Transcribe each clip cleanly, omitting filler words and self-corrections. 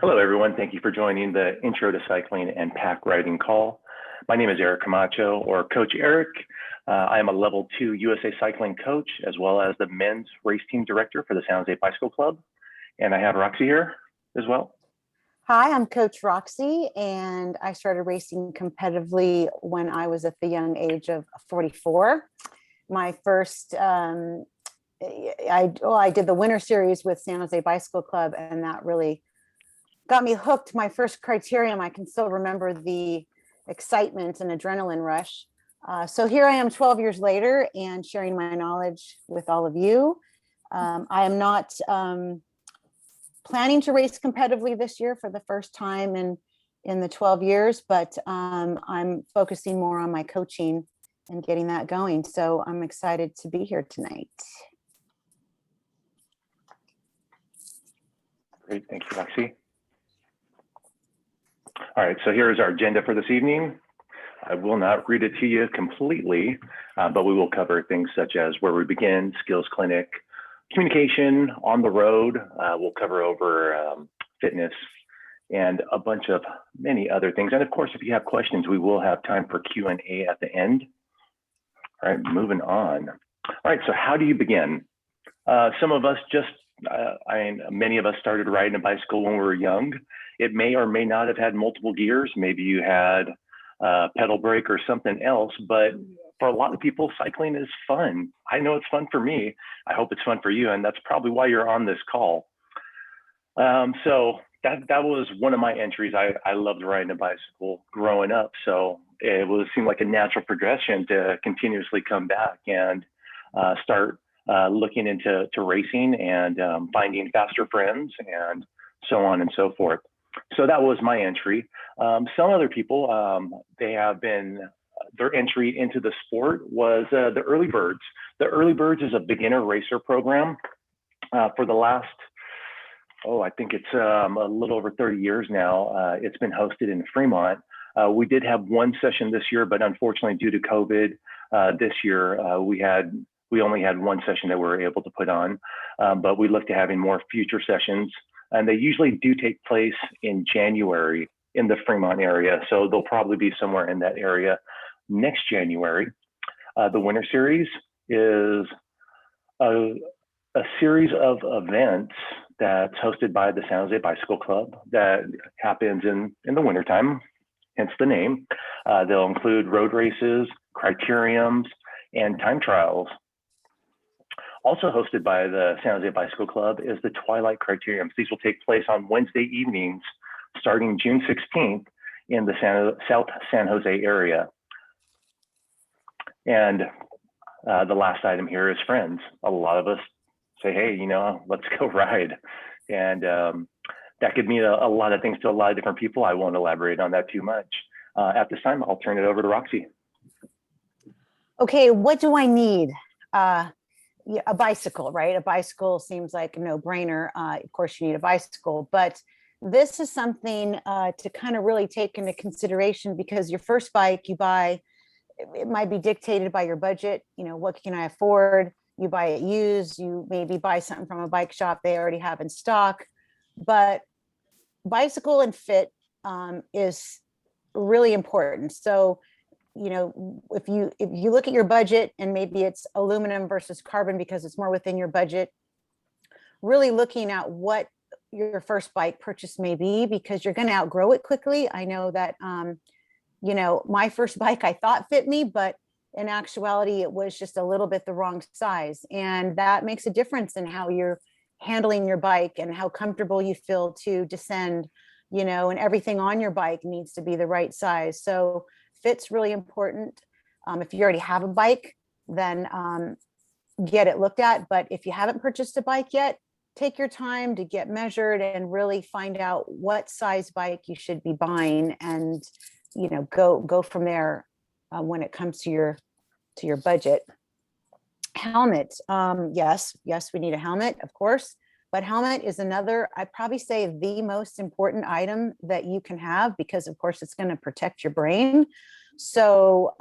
Hello, everyone. Thank you for joining the Intro to Cycling and Pack Riding call. My name is Eric Camacho, or Coach Eric. I am a Level 2 USA Cycling coach, as well as the men's race team director for the San Jose Bicycle Club. And I have Roxy here as well. Hi, I'm Coach Roxy, and I started racing competitively when I was at the young age of 44. My first, I did the winter series with San Jose Bicycle Club, and that really got me hooked. My first criterium, I can still remember the excitement and adrenaline rush. So here I am 12 years later and sharing my knowledge with all of you. I am not planning to race competitively this year for the first time in the 12 years, but I'm focusing more on my coaching and getting that going. So I'm excited to be here tonight. Great, thank you, Roxy. All right, so here is our agenda for this evening. I will not read it to you completely, but we will cover things such as where we begin, skills clinic, communication on the road. We'll cover over fitness and a bunch of many other things. And of course, if you have questions, we will have time for Q&A at the end. All right, moving on. All right, so how do you begin? Some of us many of us started riding a bicycle when we were young. It may or may not have had multiple gears. Maybe you had a pedal brake or something else, but for a lot of people, cycling is fun. I know it's fun for me. I hope it's fun for you, and that's probably why you're on this call. So that was one of my entries. I loved riding a bicycle growing up, so it seemed like a natural progression to continuously come back and start looking into racing and finding faster friends and so on and so forth. So that was my entry. Some other people, their entry into the sport was the Early Birds. The Early Birds is a beginner racer program for the last, I think it's a little over 30 years now. It's been hosted in Fremont. We did have one session this year, but unfortunately due to COVID this year, we only had one session that we were able to put on, but we look to having more future sessions. And they usually do take place in January in the Fremont area. So they'll probably be somewhere in that area next January. The Winter Series is a series of events that's hosted by the San Jose Bicycle Club that happens in the wintertime, hence the name. They'll include road races, criteriums, and time trials. Also hosted by the San Jose Bicycle Club is the Twilight Criteriums. These will take place on Wednesday evenings starting June 16th in the South San Jose area. And the last item here is friends. A lot of us say, hey, let's go ride. And that could mean a lot of things to a lot of different people. I won't elaborate on that too much. At this time, I'll turn it over to Roxy. Okay, what do I need? A bicycle, right? A bicycle seems like a no-brainer. Of course, you need a bicycle, but this is something to kind of really take into consideration, because your first bike you buy, it might be dictated by your budget. What can I afford? You buy it used, you maybe buy something from a bike shop they already have in stock, but bicycle and fit is really important. So if you look at your budget and maybe it's aluminum versus carbon because it's more within your budget, really looking at what your first bike purchase may be, because you're going to outgrow it quickly. I know that, my first bike I thought fit me, but in actuality, it was just a little bit the wrong size. And that makes a difference in how you're handling your bike and how comfortable you feel to descend, and everything on your bike needs to be the right size. So fit's really important. If you already have a bike, then get it looked at. But if you haven't purchased a bike yet, take your time to get measured and really find out what size bike you should be buying, and go from there when it comes to your budget. Helmet, yes, we need a helmet, of course. But helmet is another, I'd probably say, the most important item that you can have, because of course it's going to protect your brain. So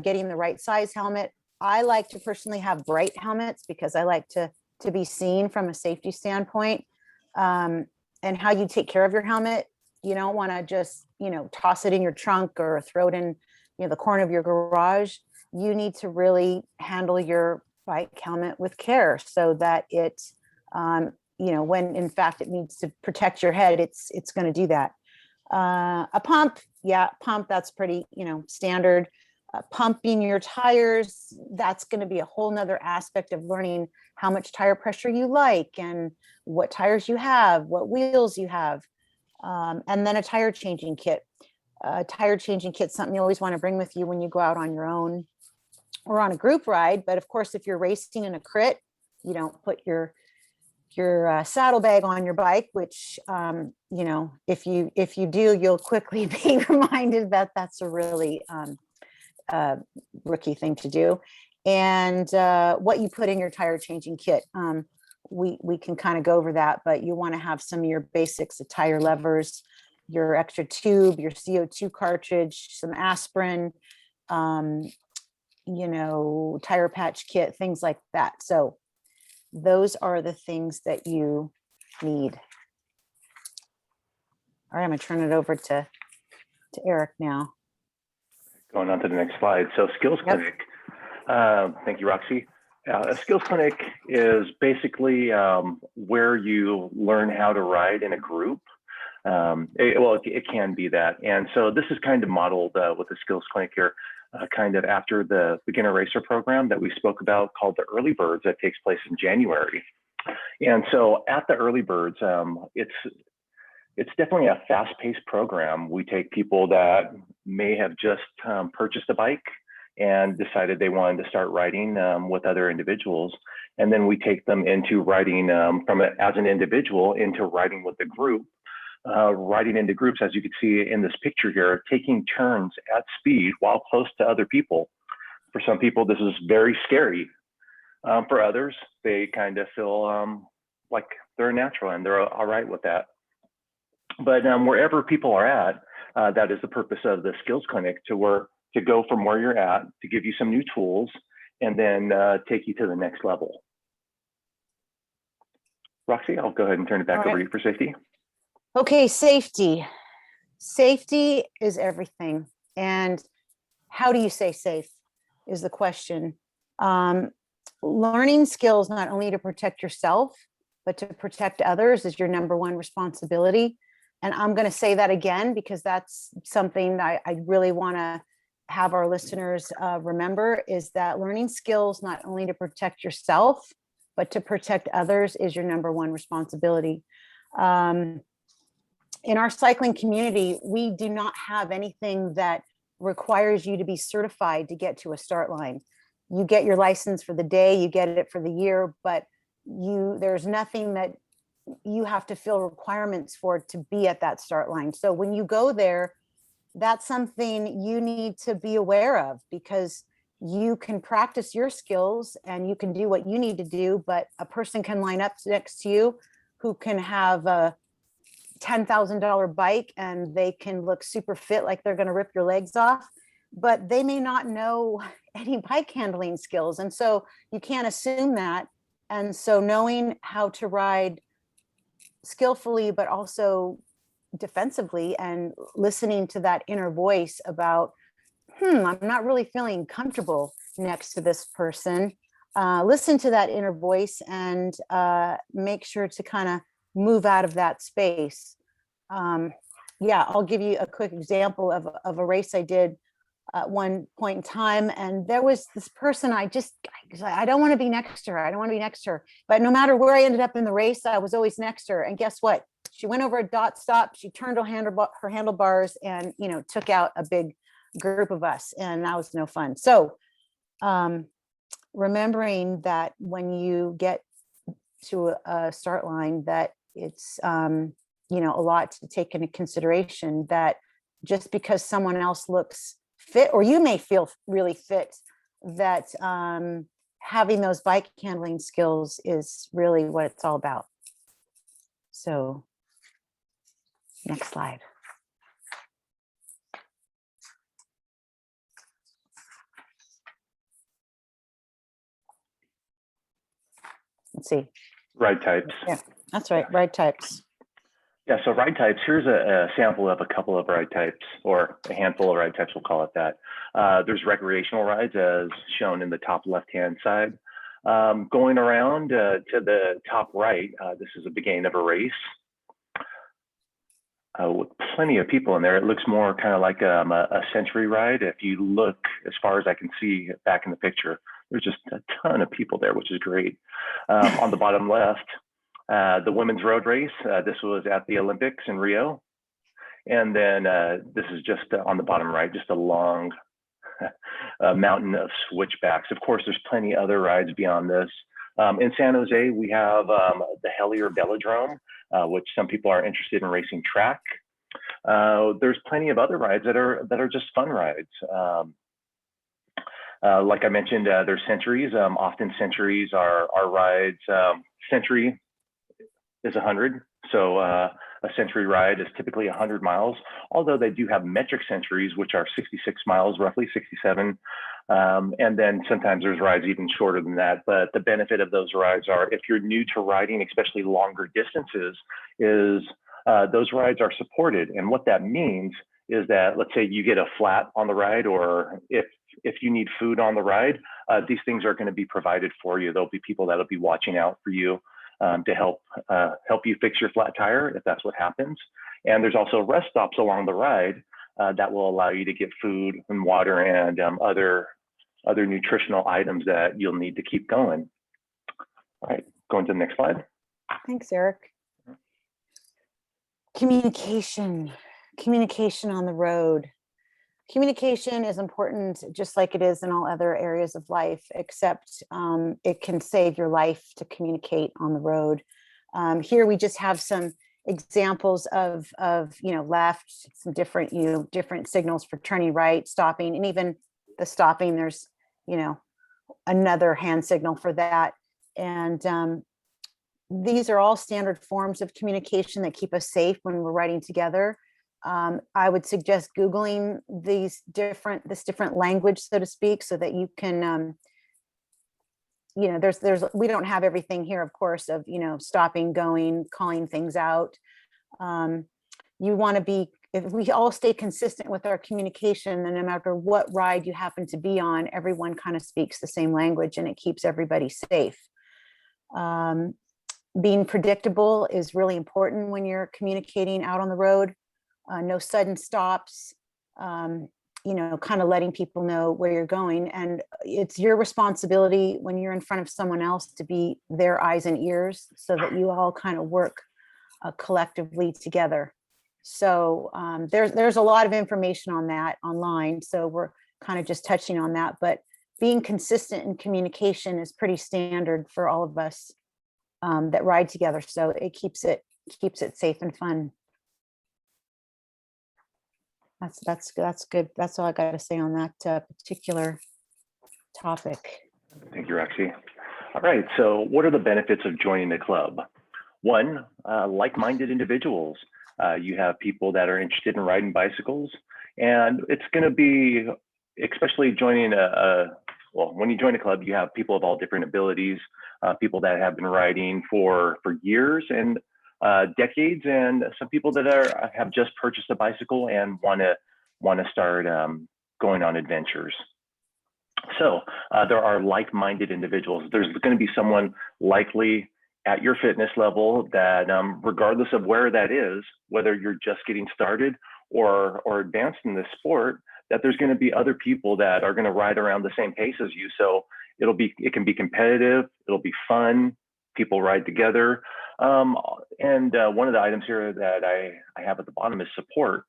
getting the right size helmet. I like to personally have bright helmets because I like to be seen from a safety standpoint. And and how you take care of your helmet. You don't want to just, toss it in your trunk or throw it in, the corner of your garage. You need to really handle your bike helmet with care so that it, when in fact it needs to protect your head, it's going to do that. A pump, that's pretty, standard. Pumping your tires, that's going to be a whole nother aspect of learning how much tire pressure you like and what tires you have, what wheels you have. And then a tire changing kit. Tire changing kit, something you always want to bring with you when you go out on your own or on a group ride. But of course, if you're racing in a crit, you don't put your saddlebag on your bike, which, if you do, you'll quickly be reminded that that's a really rookie thing to do. And what you put in your tire changing kit. We can kind of go over that, but you want to have some of your basics, the tire levers, your extra tube, your CO2 cartridge, some aspirin, tire patch kit, things like that. So those are the things that you need. All right, I'm going to turn it over to Eric now. Going on to the next slide. So skills clinic. Thank you, Roxy. A skills clinic is basically where you learn how to ride in a group. It can be that. And so this is kind of modeled with the skills clinic here, kind of after the beginner racer program that we spoke about called the Early Birds that takes place in January. And so at the Early Birds, it's definitely a fast-paced program. We take people that may have just purchased a bike and decided they wanted to start riding with other individuals. And then we take them into riding as an individual into riding with the group, riding into groups, as you can see in this picture here, taking turns at speed while close to other people. For some people, this is very scary. For others, they kind of feel like they're natural and they're all right with that. But wherever people are at, that is the purpose of the skills clinic, to go from where you're at, to give you some new tools, and then take you to the next level. Roxy, I'll go ahead and turn it back over to you for safety. Okay, safety. Safety is everything. And how do you stay safe is the question. Learning skills not only to protect yourself, but to protect others is your number one responsibility. And I'm going to say that again, because that's something that I really want to have our listeners remember, is that learning skills not only to protect yourself, but to protect others is your number one responsibility. In our cycling community, we do not have anything that requires you to be certified to get to a start line. You get your license for the day, you get it for the year, but there's nothing that you have to fill requirements for to be at that start line. So when you go there, that's something you need to be aware of, because you can practice your skills and you can do what you need to do, but a person can line up next to you who can have a $10,000 bike and they can look super fit, like they're going to rip your legs off, but they may not know any bike handling skills. And so you can't assume that. And so knowing how to ride skillfully, but also defensively, and listening to that inner voice about, I'm not really feeling comfortable next to this person. Listen to that inner voice and make sure to kind of move out of that space. I'll give you a quick example of a race I did at one point in time. And there was this person, I don't want to be next to her. I don't want to be next to her. But no matter where I ended up in the race, I was always next to her. And guess what? She went over a dot stop. She turned her handlebars and, took out a big group of us. And that was no fun. So remembering that when you get to a start line, that it's, a lot to take into consideration, that just because someone else looks fit, or you may feel really fit, that having those bike handling skills is really what it's all about. So next slide. Let's see. Ride types. Yeah, that's right. Ride types. Yeah, so ride types, here's a sample of a couple of ride types, or a handful of ride types, we'll call it that. There's recreational rides as shown in the top left-hand side. Going around to the top right, this is the beginning of a race with plenty of people in there. It looks more kind of like a century ride. If you look as far as I can see back in the picture, there's just a ton of people there, which is great. On the bottom left, the women's road race. This was at the Olympics in Rio. And then this is just on the bottom right, just a long mountain of switchbacks. Of course, there's plenty other rides beyond this. In San Jose, we have the Hellier Velodrome, which some people are interested in racing track. There's plenty of other rides that are just fun rides. Like I mentioned, there's centuries. Often centuries are rides. Century is 100. So a century ride is typically 100 miles, although they do have metric centuries, which are 66 miles, roughly 67. And then sometimes there's rides even shorter than that. But the benefit of those rides are, if you're new to riding, especially longer distances, is those rides are supported. And what that means is that, let's say you get a flat on the ride, or if you need food on the ride, these things are going to be provided for you. There'll be people that'll be watching out for you to help you fix your flat tire if that's what happens. And there's also rest stops along the ride that will allow you to get food and water and other nutritional items that you'll need to keep going. All right, going to the next slide. Thanks, Eric. Communication on the road. Communication is important, just like it is in all other areas of life, except it can save your life to communicate on the road. Here we just have some examples of left, some different signals for turning right, stopping, and even the stopping, there's another hand signal for that. And these are all standard forms of communication that keep us safe when we're riding together. I would suggest Googling this different language, so to speak, so that you can, we don't have everything here, of course, of, stopping, going, calling things out. You want to be, if we all stay consistent with our communication, then no matter what ride you happen to be on, everyone kind of speaks the same language and it keeps everybody safe. Being predictable is really important when you're communicating out on the road. No sudden stops, kind of letting people know where you're going. And it's your responsibility when you're in front of someone else to be their eyes and ears so that you all kind of work collectively together. So there's a lot of information on that online. So we're kind of just touching on that, but being consistent in communication is pretty standard for all of us that ride together. So it keeps it safe and fun. That's good. That's all I got to say on that particular topic. Thank you, Roxy. All right, so what are the benefits of joining the club? One, like-minded individuals. You have people that are interested in riding bicycles, and it's going to be, especially joining when you join a club, you have people of all different abilities, people that have been riding for years and decades, and some people that have just purchased a bicycle and want to start going on adventures. So there are like-minded individuals. There's going to be someone likely at your fitness level that, regardless of where that is, whether you're just getting started or advanced in this sport, that there's going to be other people that are going to ride around the same pace as you. So it can be competitive. It'll be fun. People ride together. And one of the items here that I have at the bottom is support.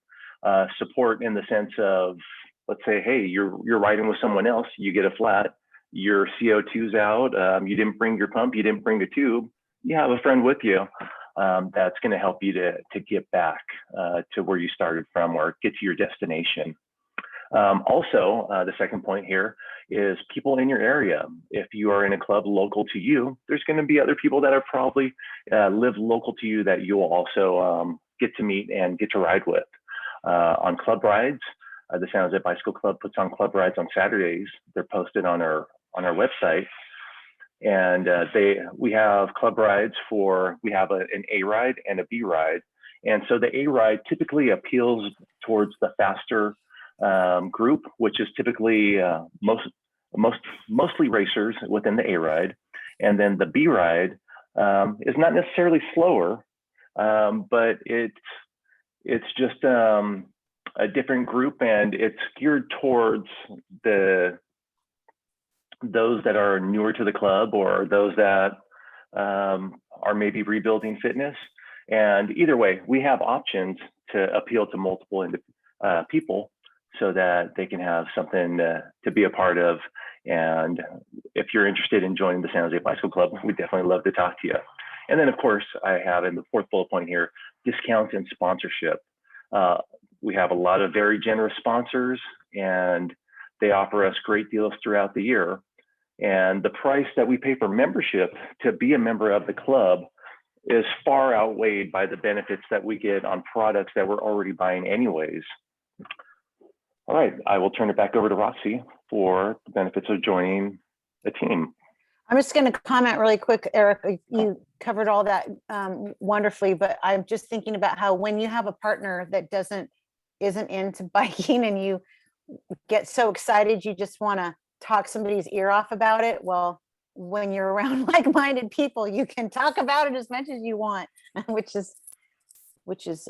Support in the sense of, let's say, hey, you're riding with someone else, you get a flat, your CO2's out, you didn't bring your pump, you didn't bring the tube, you have a friend with you that's going to help you to get back to where you started from or get to your destination. Also, the second point here is people in your area. If you are in a club local to you, there's going to be other people that are probably live local to you that you'll also get to meet and get to ride with. On club rides, the San Jose Bicycle Club puts on club rides on Saturdays. They're posted on our website. And we have club rides we have an A ride and a B ride. And so the A ride typically appeals towards the faster group, which is typically mostly racers within the A ride. And then the B ride is not necessarily slower, but it's just a different group, and it's geared towards those that are newer to the club, or those that are maybe rebuilding fitness. And either way, we have options to appeal to multiple people so that they can have something to be a part of. And if you're interested in joining the San Jose Bicycle Club, we'd definitely love to talk to you. And then, of course, I have in the fourth bullet point here, discounts and sponsorship. We have a lot of very generous sponsors, and they offer us great deals throughout the year. And the price that we pay for membership to be a member of the club is far outweighed by the benefits that we get on products that we're already buying anyways. All right, I will turn it back over to Roxy for the benefits of joining a team. I'm just going to comment really quick, Eric. You covered all that wonderfully, but I'm just thinking about how when you have a partner that isn't into biking and you get so excited, you just want to talk somebody's ear off about it. Well, when you're around like-minded people, you can talk about it as much as you want, which is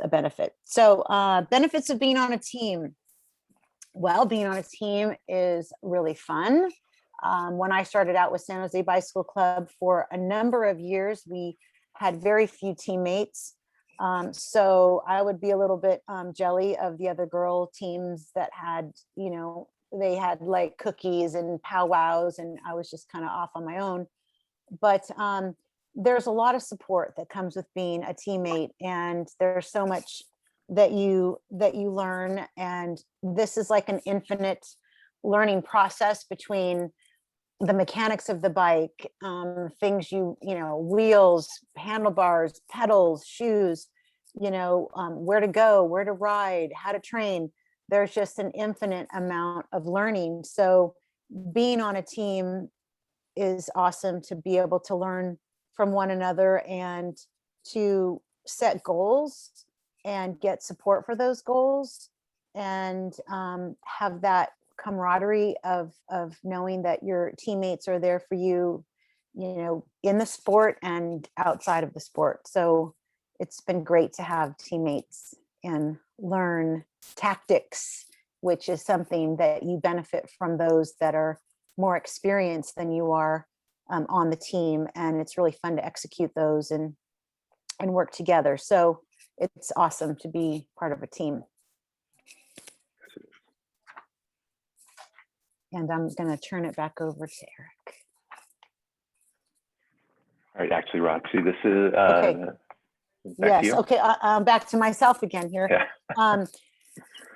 a benefit. So benefits of being on a team. Well, being on a team is really fun. When I started out with San Jose Bicycle Club, for a number of years, we had very few teammates. So I would be a little bit jelly of the other girl teams that had, they had like cookies and powwows, and I was just kind of off on my own. But there's a lot of support that comes with being a teammate, and there's so much that you learn. And this is like an infinite learning process between the mechanics of the bike, things wheels, handlebars, pedals, shoes, where to go, where to ride, how to train. There's just an infinite amount of learning. So being on a team is awesome, to be able to learn from one another and to set goals and get support for those goals, and have that camaraderie of knowing that your teammates are there for you, in the sport and outside of the sport. So it's been great to have teammates and learn tactics, which is something that you benefit from those that are more experienced than you are on the team. And it's really fun to execute those and work together. So it's awesome to be part of a team. And I'm going to turn it back over to Eric. All right, actually, Roxy, this is okay. Yes. Okay. I'm back to myself again here. Yeah.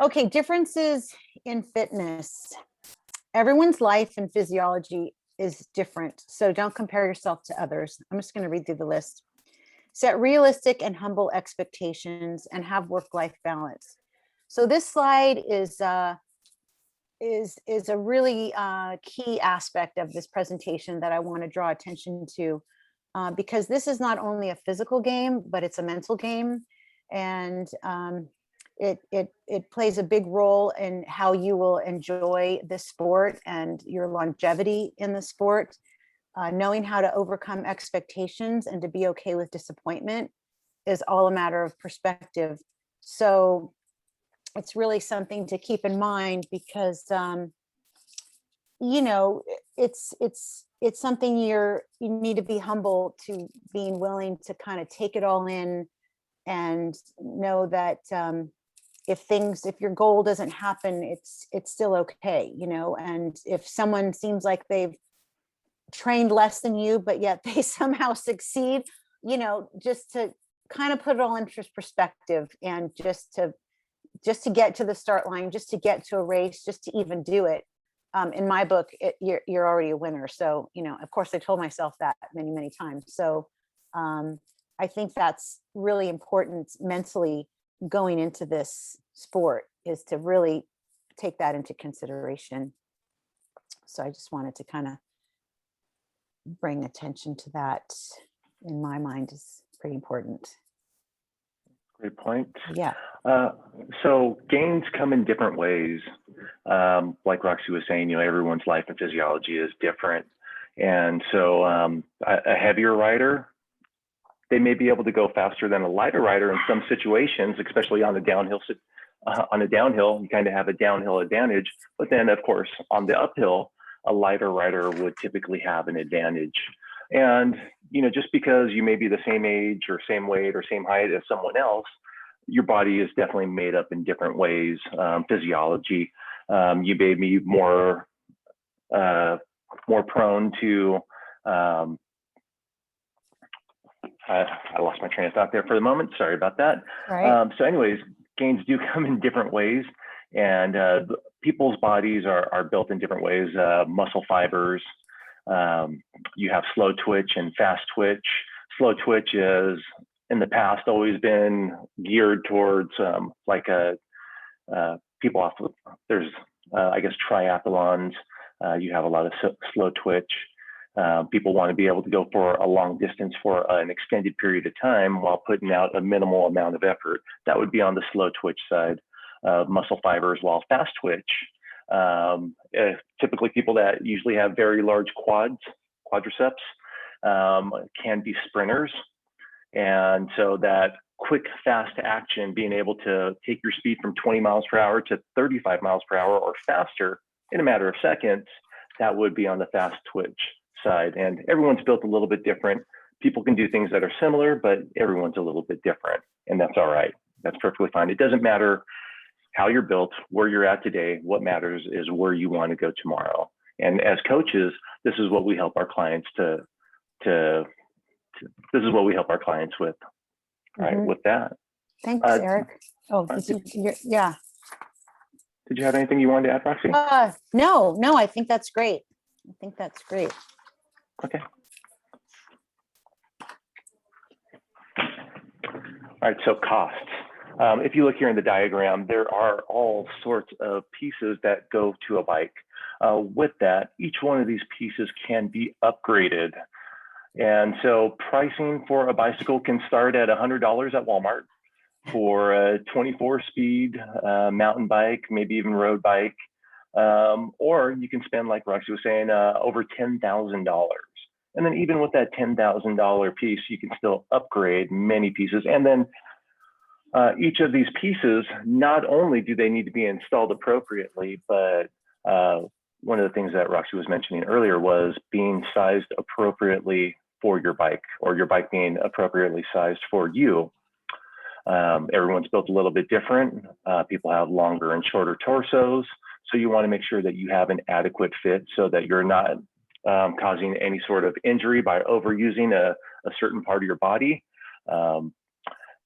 Okay. Differences in fitness. Everyone's life and physiology is different, so don't compare yourself to others. I'm just going to read through the list. Set realistic and humble expectations and have work-life balance. So this slide is a really key aspect of this presentation that I want to draw attention to, because this is not only a physical game, but it's a mental game, and it plays a big role in how you will enjoy this sport and your longevity in the sport. Knowing how to overcome expectations and to be okay with disappointment is all a matter of perspective. So it's really something to keep in mind, because it's something you need to be humble to, being willing to kind of take it all in and know that if your goal doesn't happen, it's still okay, and if someone seems like they've trained less than you, but yet they somehow succeed, just to kind of put it all into perspective, and just to get to the start line, just to get to a race, just to even do it. In my book, you're already a winner. So, of course I told myself that many, many times. So I think that's really important mentally going into this sport, is to really take that into consideration. So I just wanted to kind of bring attention to that. In my mind, is pretty important. Great point. Yeah. So gains come in different ways. Like Roxy was saying, everyone's life and physiology is different. And so a heavier rider, they may be able to go faster than a lighter rider in some situations, especially on a downhill. You kind of have a downhill advantage. But then, of course, on the uphill, a lighter rider would typically have an advantage. And, just because you may be the same age or same weight or same height as someone else, your body is definitely made up in different ways. Physiology, you may be more prone to, I lost my train of thought there for the moment. Sorry about that. Right. So anyways, gains do come in different ways, and people's bodies are built in different ways. Muscle fibers, you have slow twitch and fast twitch. Slow twitch is in the past always been geared towards people off of, there's I guess triathlons, you have a lot of slow twitch. People want to be able to go for a long distance for an extended period of time while putting out a minimal amount of effort. That would be on the slow twitch side of muscle fibers, while fast twitch, typically people that usually have very large quadriceps, can be sprinters. And so that quick, fast action, being able to take your speed from 20 miles per hour to 35 miles per hour or faster in a matter of seconds, that would be on the fast twitch side. And everyone's built a little bit different. People can do things that are similar, but everyone's a little bit different, and that's all right. That's perfectly fine. It doesn't matter how you're built, where you're at today. What matters is where you want to go tomorrow. And as coaches, this is what we help our clients this is what we help our clients with. All right, with that. Thanks, Eric. Oh, yeah. Did you have anything you wanted to add, Roxy? No, I think that's great. Okay. All right, so costs. If you look here in the diagram, there are all sorts of pieces that go to a bike. With that, each one of these pieces can be upgraded. And so pricing for a bicycle can start at $100 at Walmart for a 24-speed mountain bike, maybe even road bike. Or you can spend, like Roxy was saying, over $10,000. And then even with that $10,000 piece, you can still upgrade many pieces. And then each of these pieces, not only do they need to be installed appropriately, but one of the things that Roxy was mentioning earlier was being sized appropriately for your bike, or your bike being appropriately sized for you. Everyone's built a little bit different. People have longer and shorter torsos. So you want to make sure that you have an adequate fit so that you're not causing any sort of injury by overusing a certain part of your body. And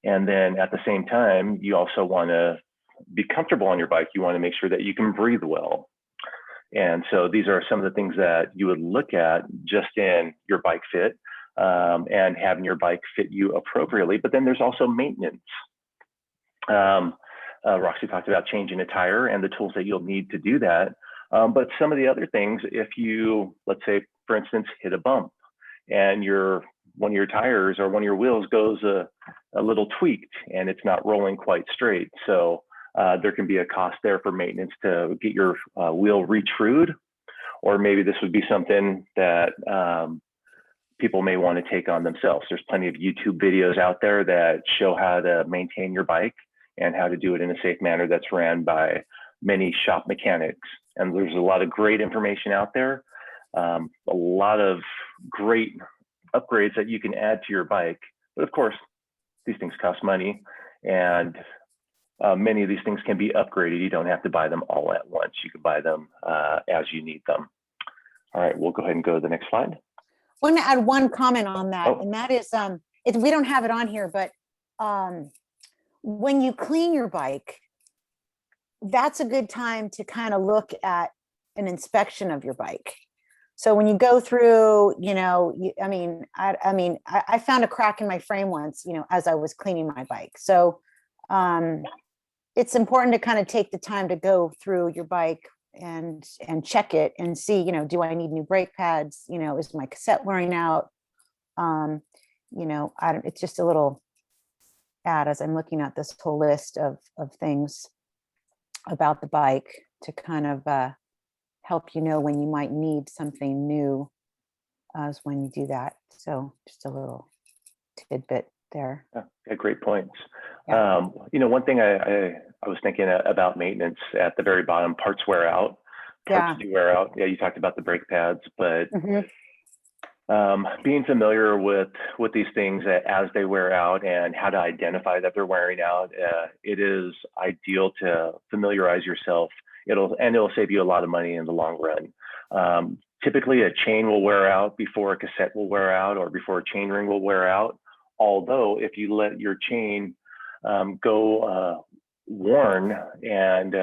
then at the same time, you also want to be comfortable on your bike. You want to make sure that you can breathe well. And so these are some of the things that you would look at just in your bike fit, and having your bike fit you appropriately. But then there's also maintenance. Roxy talked about changing a tire and the tools that you'll need to do that. But some of the other things, if you, let's say, for instance, hit a bump and one of your tires or one of your wheels goes a little tweaked and it's not rolling quite straight. So there can be a cost there for maintenance to get your wheel re-trued, or maybe this would be something that people may want to take on themselves. There's plenty of YouTube videos out there that show how to maintain your bike and how to do it in a safe manner that's ran by many shop mechanics. And there's a lot of great information out there, a lot of great upgrades that you can add to your bike. But of course, these things cost money, and many of these things can be upgraded. You don't have to buy them all at once. You can buy them as you need them. All right, we'll go ahead and go to the next slide. I want to add one comment on that, and that is, we don't have it on here, but when you clean your bike, that's a good time to kind of look at an inspection of your bike. So when you go through, I found a crack in my frame once, as I was cleaning my bike. So it's important to kind of take the time to go through your bike and check it and see, do I need new brake pads? Is my cassette wearing out? It's just a little add as I'm looking at this whole list of things about the bike to kind of help you know when you might need something new as when you do that. So just a little tidbit there. Yeah, great points. Yeah. One thing I was thinking about maintenance at the very bottom, parts wear out. Parts do wear out. Yeah, you talked about the brake pads, but being familiar with these things as they wear out and how to identify that they're wearing out, it is ideal to familiarize yourself. It'll save you a lot of money in the long run. Typically, a chain will wear out before a cassette will wear out or before a chain ring will wear out. Although, if you let your chain go worn and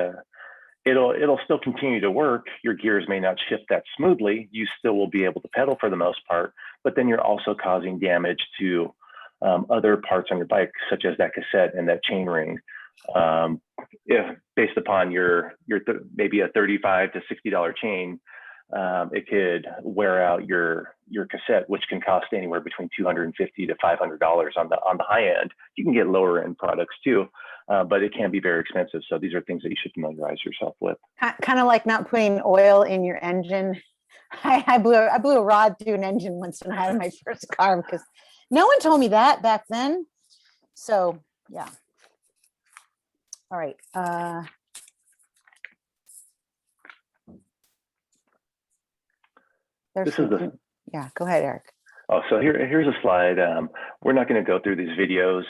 it'll still continue to work. Your gears may not shift that smoothly. You still will be able to pedal for the most part, but then you're also causing damage to other parts on your bike, such as that cassette and that chain ring. If based upon your maybe a $35 to $60 chain, it could wear out your cassette, which can cost anywhere between $250 to $500 on the high end. You can get lower end products too, but it can be very expensive. So these are things that you should familiarize yourself with. Kind of like not putting oil in your engine. I blew a rod through an engine once when I had my first car because no one told me that back then. So yeah. All right. Yeah, go ahead, Eric. Oh, so here's a slide. We're not going to go through these videos,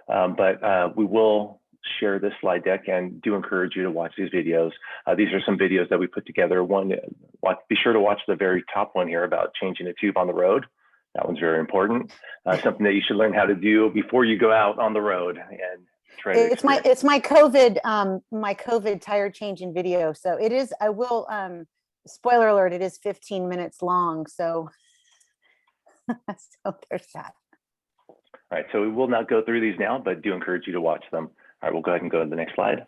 but we will share this slide deck and do encourage you to watch these videos. These are some videos that we put together. Be sure to watch the very top one here about changing a tube on the road. That one's very important. Something that you should learn how to do before you go out on the road and try to experience. It's my COVID tire changing video. So it is, I will, spoiler alert, it is 15 minutes long. So, so there's that. All right, so we will not go through these now, but do encourage you to watch them. All right, we'll go ahead and go to the next slide.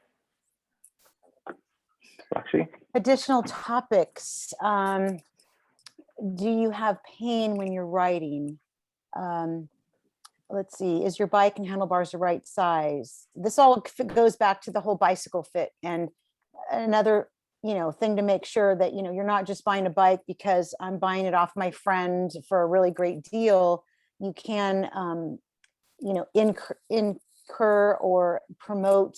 Roxy? Additional topics. Do you have pain when you're riding? Let's see, is your bike and handlebars the right size? This all goes back to the whole bicycle fit. And another, thing to make sure that, you're not just buying a bike because I'm buying it off my friend for a really great deal. You can, incur or promote,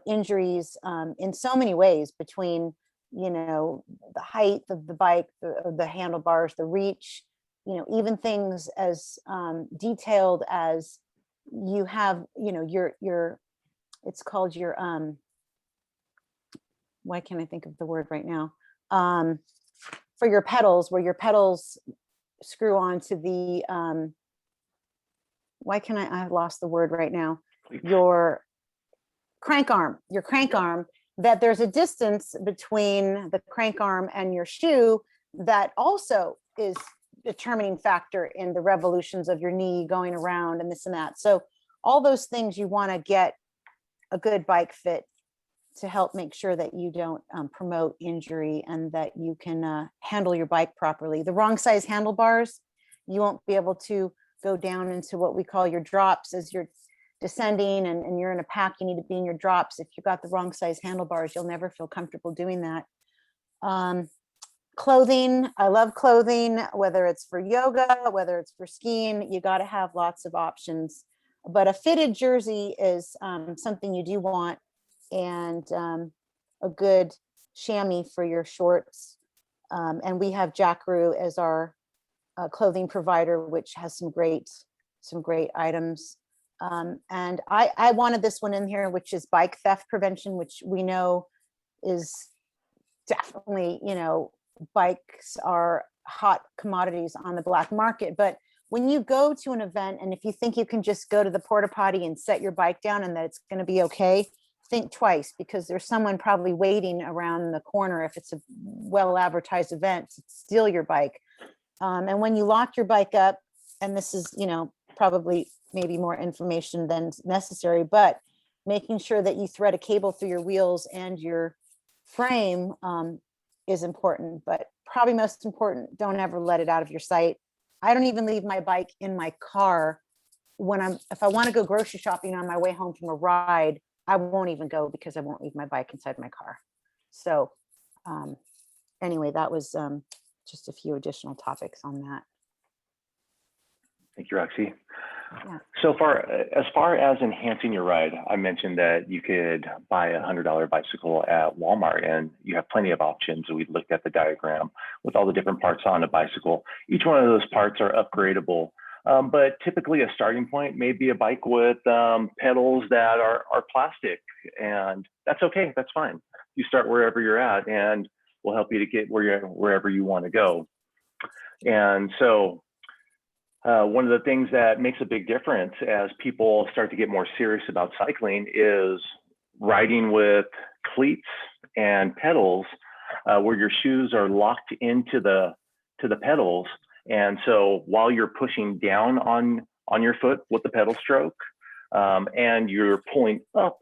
injuries in so many ways between, the height of the bike, the handlebars, the reach, even things as detailed as you have, your it's called your, why can't I think of the word right now? For your pedals, where your pedals screw onto the, I lost the word right now. Your crank arm, that there's a distance between the crank arm and your shoe that also is determining factor in the revolutions of your knee going around and this and that. So all those things you want to get a good bike fit to help make sure that you don't promote injury and that you can handle your bike properly. The wrong size handlebars, you won't be able to go down into what we call your drops as you're descending and you're in a pack, you need to be in your drops. If you've got the wrong size handlebars, you'll never feel comfortable doing that. Clothing, I love clothing, whether it's for yoga, whether it's for skiing, you got to have lots of options. But a fitted jersey is something you do want, and a good chamois for your shorts. And we have Jackaroo as our clothing provider, which has some great items. And I wanted this one in here, which is bike theft prevention, which we know is definitely, bikes are hot commodities on the black market. But when you go to an event, and if you think you can just go to the porta potty and set your bike down and that it's going to be okay, think twice, because there's someone probably waiting around the corner if it's a well advertised event to steal your bike. And when you lock your bike up, and this is, probably maybe more information than necessary, but making sure that you thread a cable through your wheels and your frame is important. But probably most important, don't ever let it out of your sight. I don't even leave my bike in my car if I want to go grocery shopping on my way home from a ride, I won't even go because I won't leave my bike inside my car. So anyway, that was just a few additional topics on that. Thank you, Roxy. Yeah. As far as enhancing your ride, I mentioned that you could buy a $100 bicycle at Walmart, and you have plenty of options. We looked at the diagram with all the different parts on a bicycle. Each one of those parts are upgradable, but typically a starting point may be a bike with pedals that are plastic, and that's okay. That's fine. You start wherever you're at, and we'll help you to get wherever you want to go. And so one of the things that makes a big difference as people start to get more serious about cycling is riding with cleats and pedals where your shoes are locked into the pedals. And so while you're pushing down on your foot with the pedal stroke and you're pulling up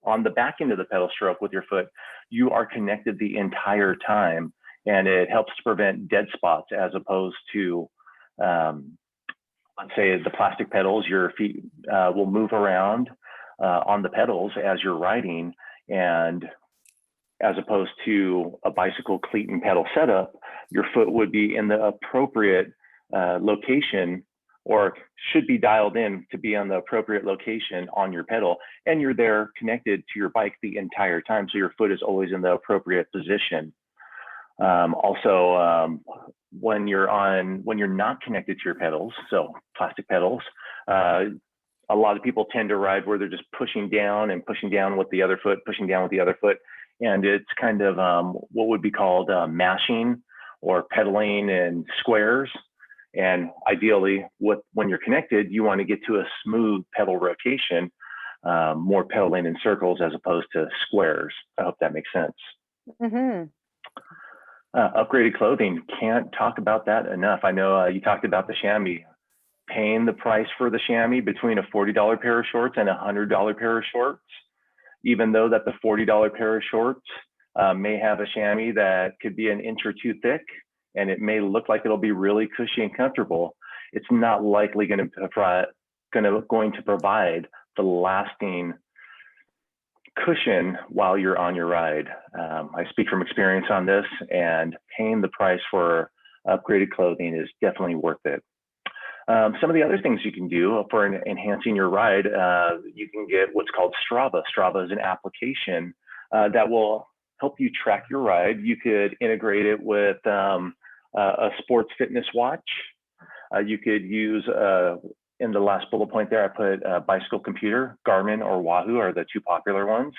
on the back end of the pedal stroke with your foot, you are connected the entire time. And it helps to prevent dead spots as opposed to let's say the plastic pedals, your feet will move around on the pedals as you're riding, and as opposed to a bicycle cleat and pedal setup, your foot would be in the appropriate location, or should be dialed in to be on the appropriate location on your pedal, and you're there connected to your bike the entire time, so your foot is always in the appropriate position. Also, when you're not connected to your pedals, so plastic pedals, a lot of people tend to ride where they're just pushing down with the other foot, pushing down with the other foot. And it's kind of what would be called mashing or pedaling in squares. And ideally, when you're connected, you want to get to a smooth pedal rotation, more pedaling in circles as opposed to squares. I hope that makes sense. Mm-hmm. Upgraded clothing, can't talk about that enough. I know you talked about the chamois. Paying the price for the chamois between a $40 pair of shorts and a $100 pair of shorts, even though that the $40 pair of shorts may have a chamois that could be an inch or two thick, and it may look like it'll be really cushy and comfortable, it's not likely going to provide the lasting cushion while you're on your ride. I speak from experience on this, and paying the price for upgraded clothing is definitely worth it. Some of the other things you can do for enhancing your ride, you can get what's called Strava. Strava is an application that will help you track your ride. You could integrate it with a sports fitness watch. You could use, in the last bullet point there, I put a bicycle computer. Garmin or Wahoo are the two popular ones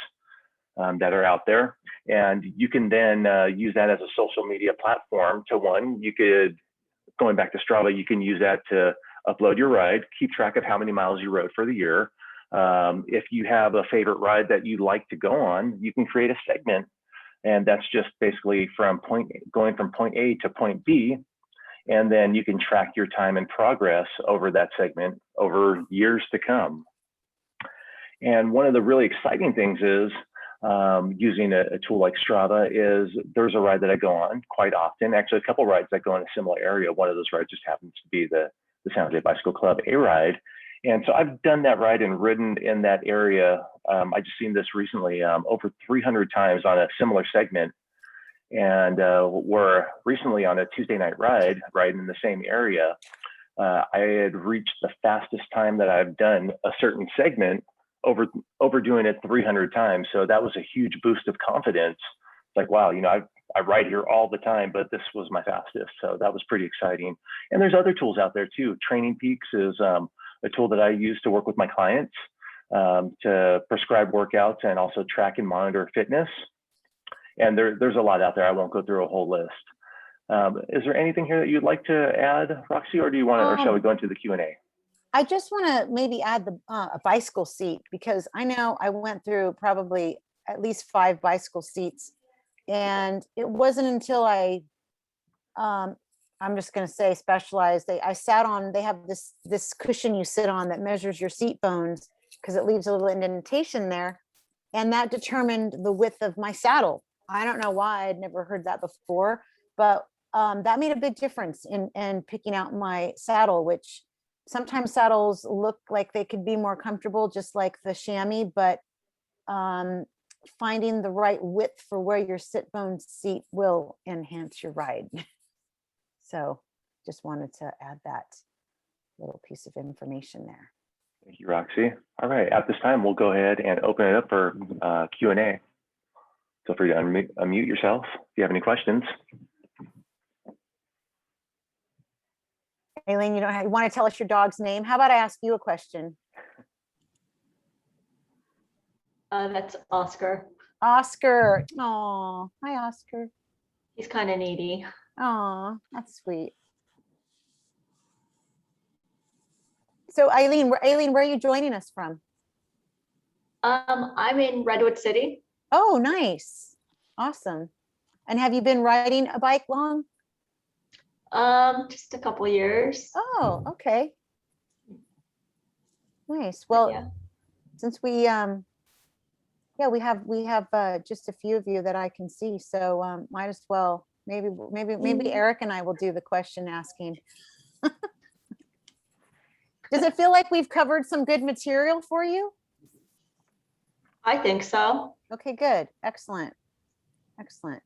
that are out there. And you can then use that as a social media platform to one. You could, going back to Strava, you can use that to upload your ride, keep track of how many miles you rode for the year. If you have a favorite ride that you'd like to go on, you can create a segment. And that's just basically going from point A to point B. And then you can track your time and progress over that segment over years to come. And one of the really exciting things is using a tool like Strava is there's a ride that I go on quite often, actually a couple of rides that go in a similar area. One of those rides just happens to be the San Jose Bicycle Club A ride. And so I've done that ride and ridden in that area. I just seen this recently over 300 times on a similar segment. And we're recently on a Tuesday night ride in the same area. I had reached the fastest time that I've done a certain segment over doing it 300 times. So that was a huge boost of confidence. It's like, wow, I ride here all the time, but this was my fastest. So that was pretty exciting. And there's other tools out there too. Training Peaks is a tool that I use to work with my clients to prescribe workouts and also track and monitor fitness. And there's a lot out there. I won't go through a whole list. Is there anything here that you'd like to add, Roxy, or do you want to, or shall we go into the Q&A? I just want to maybe add a bicycle seat, because I know I went through probably at least 5 bicycle seats, and it wasn't until I'm just going to say Specialized. I sat on, they have this cushion you sit on that measures your seat bones because it leaves a little indentation there. And that determined the width of my saddle. I don't know why I'd never heard that before, but that made a big difference in picking out my saddle, which sometimes saddles look like they could be more comfortable, just like the chamois, but finding the right width for where your sit bone seat will enhance your ride. So just wanted to add that little piece of information there. Thank you, Roxy. All right, at this time, we'll go ahead and open it up for Q&A. Feel free to unmute yourself if you have any questions. Aileen, you want to tell us your dog's name? How about I ask you a question? That's Oscar. Oscar. Oh, hi, Oscar. He's kind of needy. Oh, that's sweet. So Aileen, where are you joining us from? I'm in Redwood City. Oh, nice. Awesome. And have you been riding a bike long? Just a couple years. Oh, okay. Nice. Well, yeah. Since we we have just a few of you that I can see, so might as well maybe Eric and I will do the question asking. Does it feel like we've covered some good material for you? I think so. Okay, good. Excellent. Excellent.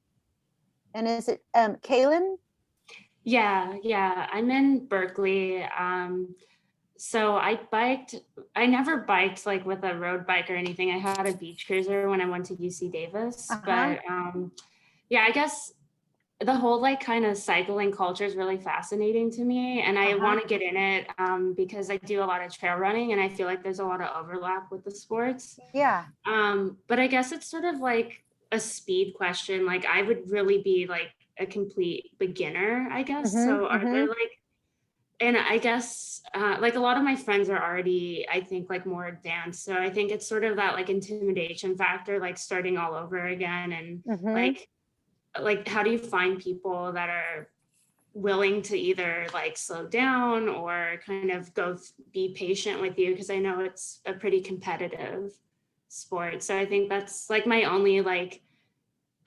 And is it Kaylin? Yeah. I'm in Berkeley. So I never biked like with a road bike or anything. I had a beach cruiser when I went to UC Davis. But yeah, I guess the whole like kind of cycling culture is really fascinating to me. And I want to get in it because I do a lot of trail running and I feel like there's a lot of overlap with the sports. Yeah. But I guess it's sort of like a speed question. Like I would really be like a complete beginner, I guess. So are there like, and I guess like a lot of my friends are already, I think, like more advanced. So I think it's sort of that like intimidation factor, like starting all over again. And like how do you find people that are willing to either like slow down or kind of be patient with you? Because I know it's a pretty competitive sport. So I think that's like my only like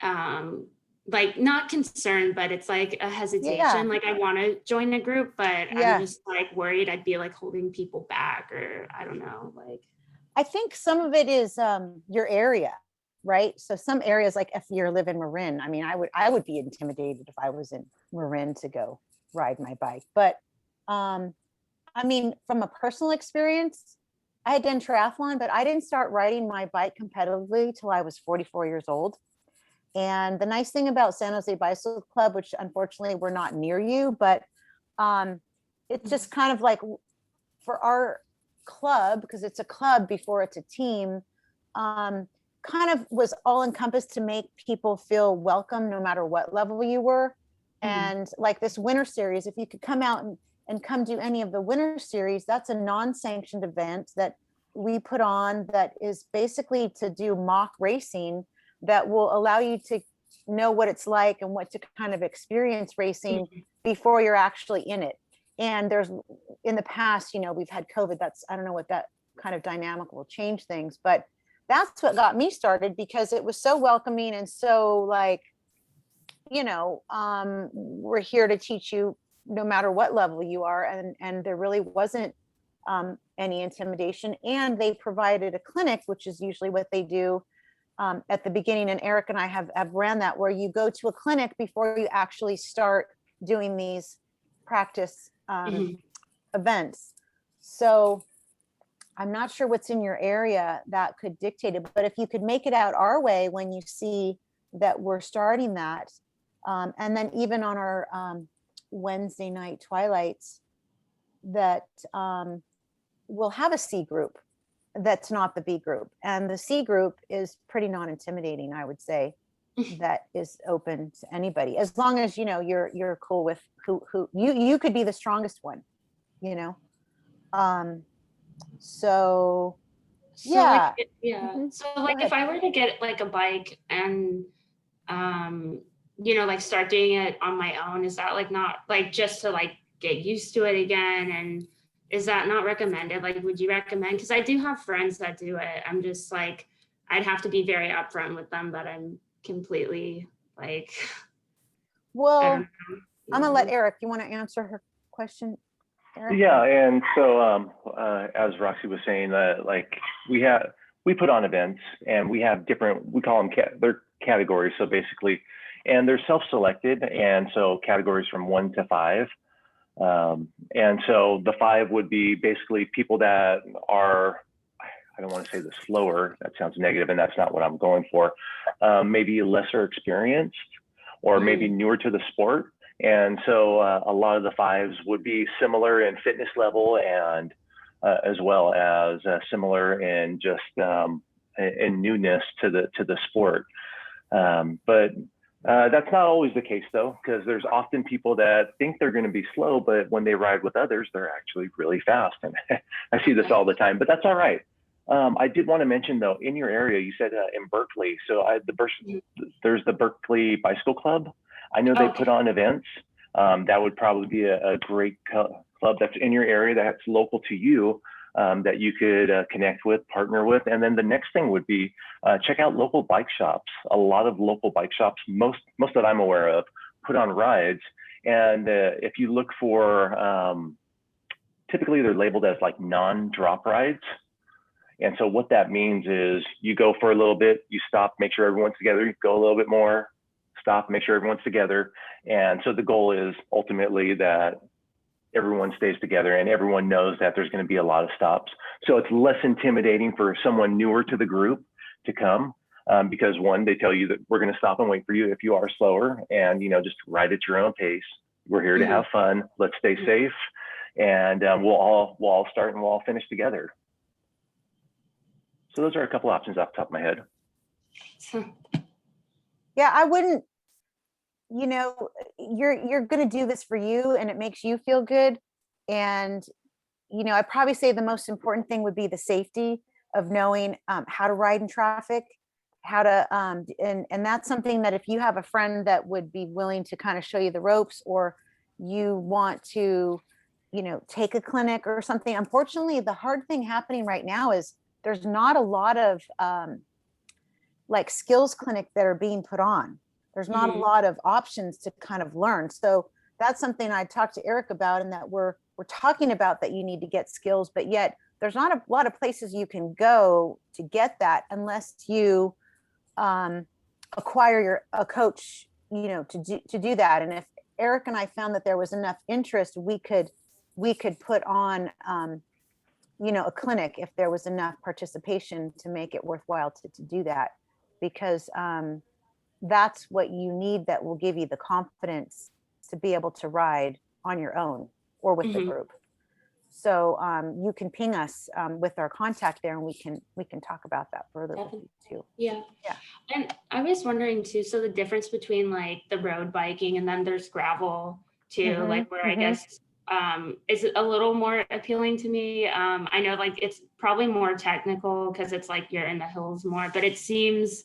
not concerned, but it's like a hesitation. Yeah. Like I want to join a group, but I'm just like worried I'd be like holding people back, or I don't know. Like I think some of it is your area, right? So some areas, like if you live in Marin, I mean, I would be intimidated if I was in Marin to go ride my bike. But I mean, from a personal experience, I had done triathlon, but I didn't start riding my bike competitively till I was 44 years old. And the nice thing about San Jose Bicycle Club, which unfortunately we're not near you, but it's just kind of like for our club, because it's a club before it's a team, kind of was all encompassed to make people feel welcome no matter what level you were. And like this winter series, if you could come out and come do any of the winter series, that's a non-sanctioned event that we put on that is basically to do mock racing that will allow you to know what it's like and what to kind of experience racing before you're actually in it. And there's in the past, you know, we've had COVID. I don't know what that kind of dynamic will change things, but that's what got me started because it was so welcoming and so like, you know, we're here to teach you no matter what level you are. And there really wasn't any intimidation. And they provided a clinic, which is usually what they do at the beginning. And Eric and I have ran that, where you go to a clinic before you actually start doing these practice events. So I'm not sure what's in your area that could dictate it, but if you could make it out our way when you see that we're starting that, and then even on our Wednesday night twilights, that we'll have a C group that's not the B group, and the C group is pretty non-intimidating, I would say. That is open to anybody, as long as you know you're cool with who you could be the strongest one, you know. So yeah. So like if I were to get like a bike and you know, like start doing it on my own, is that like not like just to like get used to it again? And is that not recommended? Like, would you recommend? Because I do have friends that do it. I'm just like, I'd have to be very upfront with them that I'm completely like, well, I'm gonna let Eric, you want to answer her question? Eric? Yeah, and so as Roxy was saying, like we put on events, and we have different, we call them they're categories. So basically, and they're self-selected, and so categories from 1 to 5. And so the 5 would be basically people that are, I don't want to say the slower, that sounds negative, and that's not what I'm going for. Maybe lesser experienced, or maybe newer to the sport. And so a lot of the 5s would be similar in fitness level, and as well as similar in just in newness to the sport. But that's not always the case, though, because there's often people that think they're going to be slow, but when they ride with others, they're actually really fast. And I see this all the time, but that's all right. I did want to mention, though, in your area, you said in Berkeley. So there's the Berkeley Bicycle Club. I know they put on events. That would probably be a great club that's in your area, that's local to you, that you could connect with, partner with. And then the next thing would be check out local bike shops. A lot of local bike shops, most that I'm aware of, put on rides. And if you look for, typically they're labeled as like non-drop rides. And so what that means is you go for a little bit, you stop, make sure everyone's together, you go a little bit more, stop, make sure everyone's together. And so the goal is ultimately that everyone stays together and everyone knows that there's going to be a lot of stops. So it's less intimidating for someone newer to the group to come, because one, they tell you that we're going to stop and wait for you if you are slower, and just ride at your own pace. We're here to have fun. Let's stay safe, and we'll all start and we'll all finish together. So those are a couple options off the top of my head. Yeah, I wouldn't, you're going to do this for you, and it makes you feel good. And, I'd probably say the most important thing would be the safety of knowing how to ride in traffic, how to, and that's something that if you have a friend that would be willing to kind of show you the ropes, or you want to, take a clinic or something. Unfortunately, the hard thing happening right now is there's not a lot of like skills clinic that are being put on. There's not a lot of options to kind of learn. So that's something I talked to Eric about, and that we're talking about, that you need to get skills, but yet there's not a lot of places you can go to get that unless you acquire a coach, to do that. And if Eric and I found that there was enough interest, we could put on a clinic if there was enough participation to make it worthwhile to do that, because that's what you need, that will give you the confidence to be able to ride on your own or with the group. So you can ping us with our contact there, and we can talk about that further with you too. Yeah. And I was wondering too, so the difference between like the road biking and then there's gravel too, like where I guess is a little more appealing to me. I know like it's probably more technical because it's like you're in the hills more, but it seems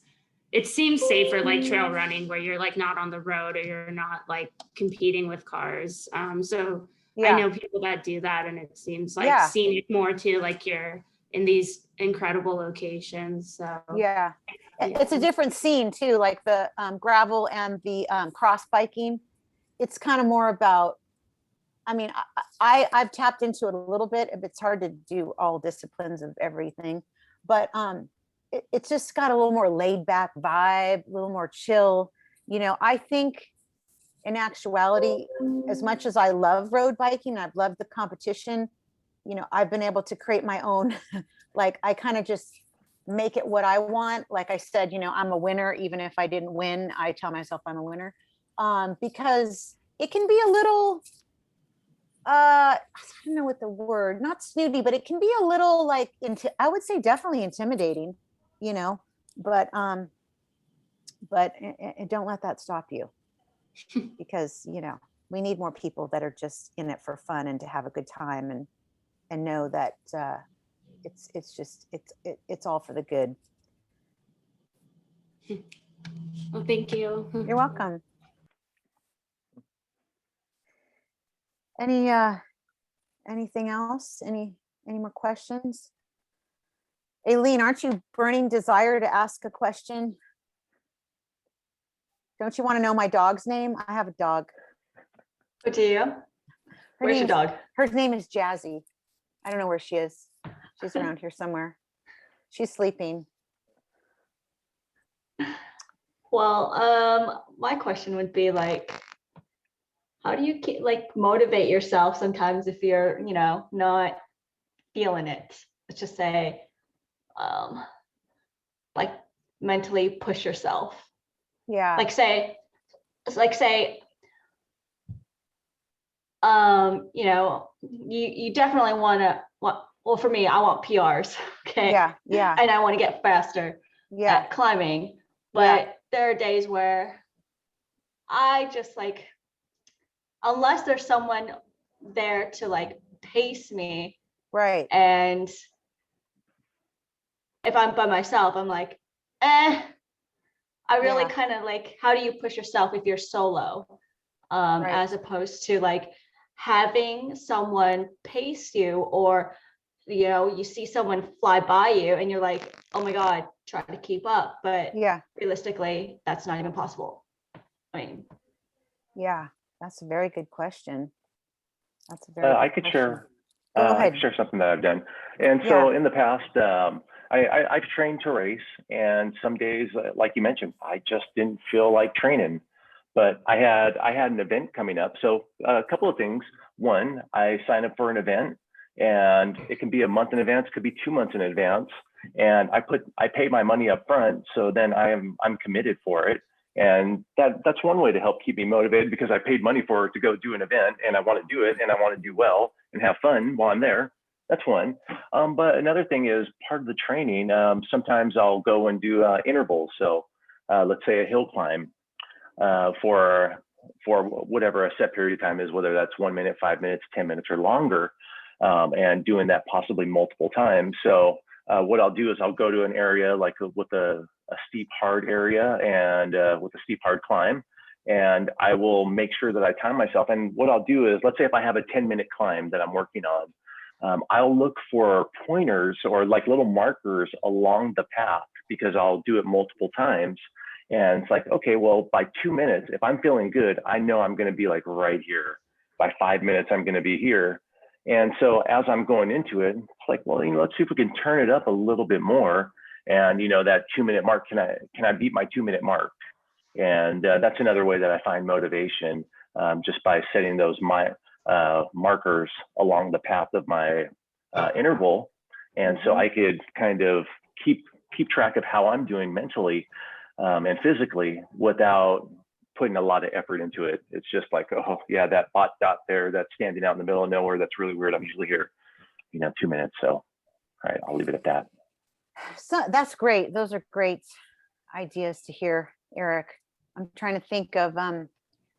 safer, like trail running, where you're like not on the road, or you're not like competing with cars. So I know people that do that, and it seems like scenic more too, like you're in these incredible locations. So it's a different scene too, like the gravel and the cross biking. It's kind of more about, I mean, I've tapped into it a little bit. It's hard to do all disciplines of everything, but it's just got a little more laid back vibe, a little more chill. I think in actuality, as much as I love road biking, I've loved the competition, I've been able to create my own, like I kind of just make it what I want. Like I said, I'm a winner. Even if I didn't win, I tell myself I'm a winner, because it can be a little, I don't know what the word, not snooty, but it can be a little like, I would say definitely intimidating, but don't let that stop you, because, we need more people that are just in it for fun and to have a good time, and know that it's all for the good. Well, thank you. You're welcome. Anything else? Any more questions? Aileen, aren't you burning desire to ask a question? Don't you want to know my dog's name? I have a dog. Who do you? Where's your dog? Her name is Jazzy. I don't know where she is. She's around here somewhere. She's sleeping. Well, my question would be like, how do you motivate yourself sometimes if you're, not feeling it? Let's just say, like mentally push yourself. Yeah. Like say, you definitely well, for me, I want PRs. Okay. Yeah. Yeah. And I want to get faster Yeah. at climbing. But there are days where I just unless there's someone there to pace me, Right. and if I'm by myself, I'm I really kind of how do you push yourself if you're solo, Right. as opposed to having someone pace you, or you see someone fly by you and you're like, oh my God, try to keep up. But Yeah. realistically, that's not even possible. I mean, Yeah, that's a very good question. That's a very I good could question. share. Go I ahead. could share something that I've done. And so in the past, I've trained to race, and some days, like you mentioned, I just didn't feel like training. But I had an event coming up. So a couple of things. One, I sign up for an event, and it can be a month in advance, could be 2 months in advance. And I pay my money up front, so then I'm committed for it. And that's one way to help keep me motivated, because I paid money for it to go do an event, and I want to do it, and I want to do well and have fun while I'm there. That's one. But another thing is part of the training. Sometimes I'll go and do intervals. So let's say a hill climb for whatever a set period of time is, whether that's 1 minute, 5 minutes, 10 minutes, or longer, and doing that possibly multiple times. So what I'll do is I'll go to an area with a steep, hard area, and with a steep, hard climb, and I will make sure that I time myself. And what I'll do is, let's say if I have a 10-minute climb that I'm working on, I'll look for pointers or little markers along the path, because I'll do it multiple times. And it's okay, well, by 2 minutes, if I'm feeling good, I know I'm going to be right here. By 5 minutes, I'm going to be here. And so as I'm going into it, it's well, let's see if we can turn it up a little bit more. And that 2 minute mark, can I beat my 2 minute mark? And that's another way that I find motivation, just by setting those markers along the path of my interval. And so I could kind of keep track of how I'm doing mentally and physically without putting a lot of effort into it. It's just oh yeah, that bot dot there that's standing out in the middle of nowhere, that's really weird. I'm usually here 2 minutes. So all right, I'll leave it at that. So that's great. Those are great ideas to hear, Eric. I'm trying to think of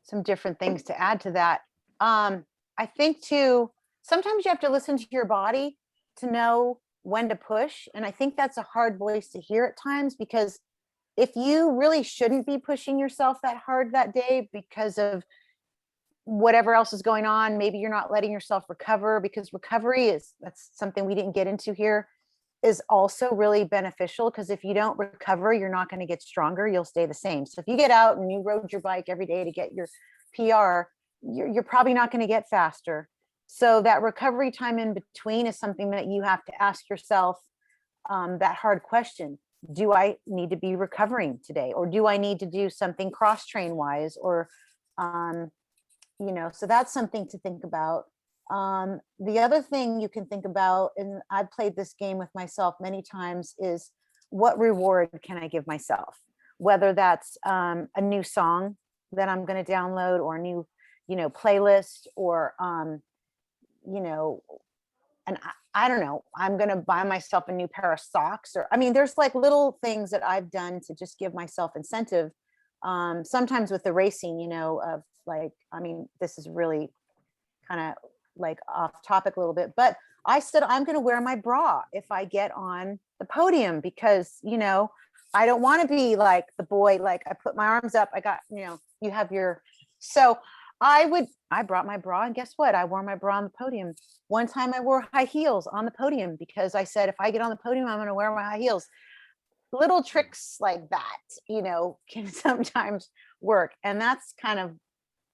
some different things to add to that. I think too, sometimes you have to listen to your body to know when to push. And I think that's a hard voice to hear at times, because if you really shouldn't be pushing yourself that hard that day because of whatever else is going on, maybe you're not letting yourself recover, because recovery that's something we didn't get into here, is also really beneficial, because if you don't recover, you're not going to get stronger, you'll stay the same. So if you get out and you rode your bike every day to get your PR, you're probably not going to get faster. So that recovery time in between is something that you have to ask yourself, that hard question. Do I need to be recovering today? Or do I need to do something cross-train wise? Or, so that's something to think about. The other thing you can think about, and I've played this game with myself many times, is what reward can I give myself? Whether that's a new song that I'm going to download, or a new, playlist, or, and I don't know, I'm going to buy myself a new pair of socks, or, there's little things that I've done to just give myself incentive. Sometimes with the racing, of this is really kind of off topic a little bit, but I said, I'm going to wear my bra if I get on the podium, because, I don't want to be like the boy, I put my arms up, I got, you have your, so I brought my bra, and guess what? I wore my bra on the podium. One time I wore high heels on the podium, because I said, if I get on the podium, I'm going to wear my high heels. Little tricks like that, can sometimes work. And that's kind of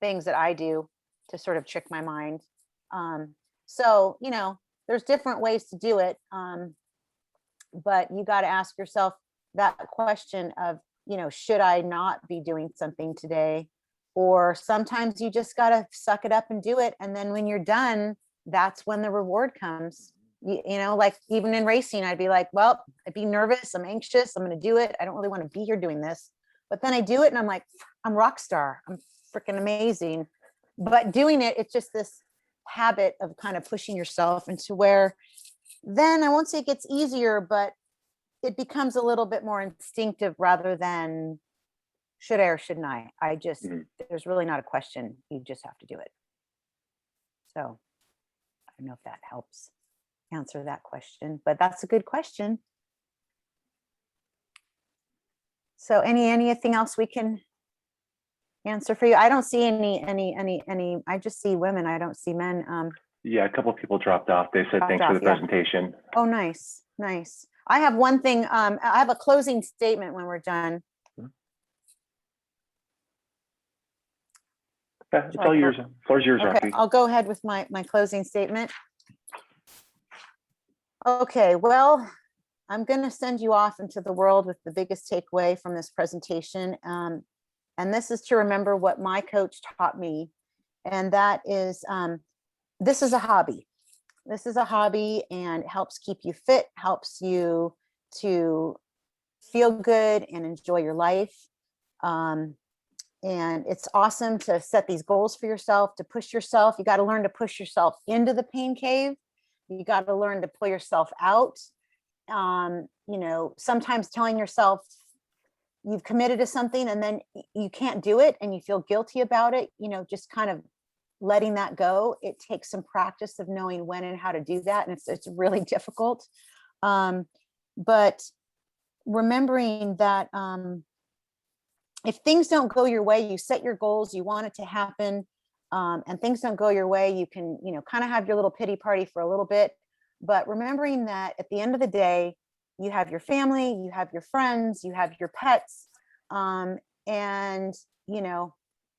things that I do to sort of trick my mind. So, there's different ways to do it. But you got to ask yourself that question of, should I not be doing something today? Or sometimes you just got to suck it up and do it. And then when you're done, that's when the reward comes. Like even in racing, I'd be like, well, I'd be nervous. I'm anxious. I'm going to do it. I don't really want to be here doing this. But then I do it and I'm like, I'm rock star. I'm freaking amazing. But doing it, it's just this habit of kind of pushing yourself into where then I won't say it gets easier, but it becomes a little bit more instinctive rather than should I or shouldn't I? There's really not a question. You just have to do it. So I don't know if that helps answer that question, but that's a good question. So anything else we can answer for you? I don't see any, I just see women. I don't see men. Yeah, a couple of people dropped off. They said thanks for the presentation. Oh, nice. I have one thing. I have a closing statement when we're done. Yeah, it's all yours. Floor's yours, Okay, Roxy. I'll go ahead with my closing statement. Okay, well, I'm going to send you off into the world with the biggest takeaway from this presentation. And this is to remember what my coach taught me. And that is, this is a hobby. This is a hobby and it helps keep you fit, helps you to feel good and enjoy your life. And it's awesome to set these goals for yourself, to push yourself. You got to learn to push yourself into the pain cave. You got to learn to pull yourself out. Sometimes telling yourself you've committed to something and then you can't do it and you feel guilty about it, just kind of letting that go. It takes some practice of knowing when and how to do that. And it's really difficult. But remembering that if things don't go your way, you set your goals, you want it to happen, and things don't go your way, you can, kind of have your little pity party for a little bit. But remembering that at the end of the day, you have your family, you have your friends, you have your pets.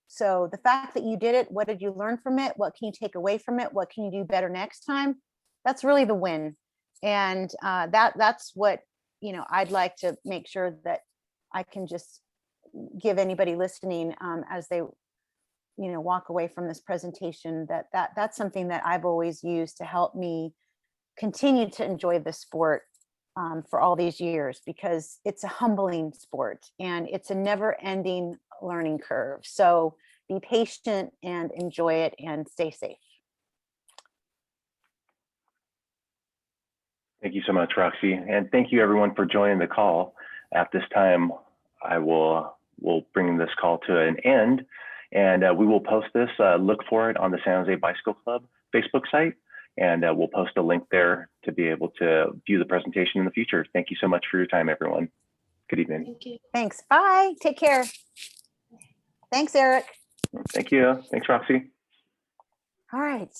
So the fact that you did it, what did you learn from it? What can you take away from it? What can you do better next time? That's really the win. And that's what, I'd like to make sure that I can just give anybody listening as they, walk away from this presentation, that's something that I've always used to help me continue to enjoy the sport for all these years, because it's a humbling sport and it's a never ending learning curve. So be patient and enjoy it and stay safe. Thank you so much, Roxy. And thank you everyone for joining the call. At this time, we'll bring this call to an end, and we will post this. Look for it on the San Jose Bicycle Club Facebook site, and we'll post a link there to be able to view the presentation in the future. Thank you so much for your time, everyone. Good evening. Thank you. Thanks. Bye. Take care. Thanks, Eric. Thank you. Thanks, Roxy. All right.